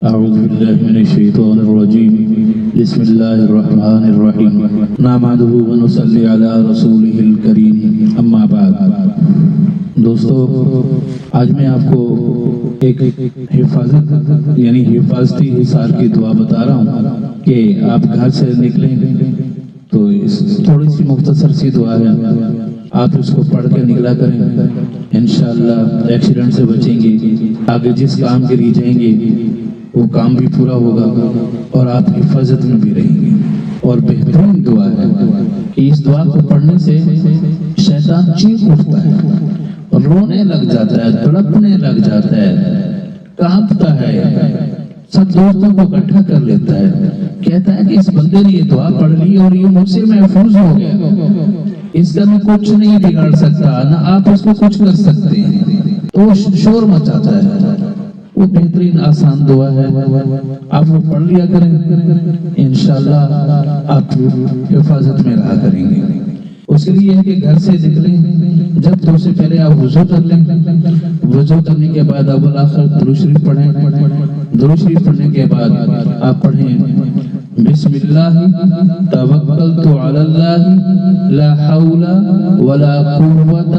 أعوذ بالله من الشيطان الرجيم بسم الله الرحمن الرحيم نحمده ونصلي على رسوله الكريم أما بعد دوستو آج میں آپ کو ایک حفاظتی حصار کی دعا بتا رہا ہوں کہ آپ گھر سے نکلیں تو تھوڑی سی مختصر سی دعا ہے، آپ اس کو پڑھ کے نکلا کریں، انشاءاللہ ایکسیڈنٹ سے بچیں گے، آگے جس کام کے لیے جائیں گے وہ کام بھی پورا ہوگا اور آپ حفاظت میں بھی رہیں گے۔ اور بہترین دعا ہے کہ اس دعا کو پڑھنے سے شیطان چیخ اٹھتا ہے اور رونے لگ جاتا ہے، تڑپنے لگ جاتا ہے، کانپتا ہے، سب دوستوں کو اکٹھا کر لیتا ہے، کہتا ہے کہ اس بندے نے یہ دعا پڑھ لی اور یہ مجھ سے محفوظ ہو گیا، اس کا میں کچھ نہیں بگاڑ سکتا، نہ آپ اس کو کچھ کر سکتے ہیں، تو وہ شور مچاتا ہے۔ وہ بہترین آسان دعا ہے، آپ وہ پڑھ لیا کریں، انشاءاللہ آپ حفاظت میں رہا کریں گے۔ اس کے لیے ہے کہ گھر سے نکلیں، جب تو سے پہلے آپ وضو کر لیں، وضو کرنے کے بعد اول آخر درود شریف پڑھیں، درود شریف پڑھنے کے بعد آپ پڑھیں بسم اللہ توکلت علی اللہ لا حول ولا قوت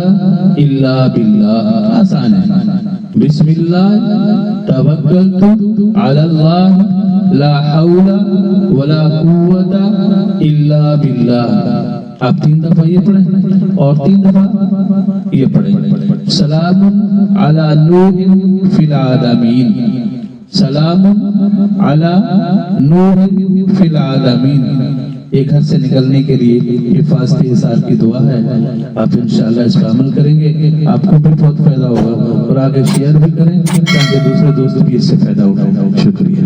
الا باللہ، آسان ہے، بسم اللہ توکلت علی اللہ لا حول ولا قوت الا باللہ۔ آپ 3 دفعہ یہ پڑھیں اور 3 دفعہ یہ پڑھیں سلام علی نوح فی العالمین، سلام علی نوح فی العالمین۔ ایک گھر سے نکلنے کے لیے حفاظتی حصار کی دعا ہے، آپ انشاءاللہ اس پر عمل کریں گے، آپ کو بھی بہت فائدہ ہوگا اور آگے شیئر بھی کریں تاکہ دوسرے دوست بھی اس سے فائدہ اٹھائیں۔ شکریہ۔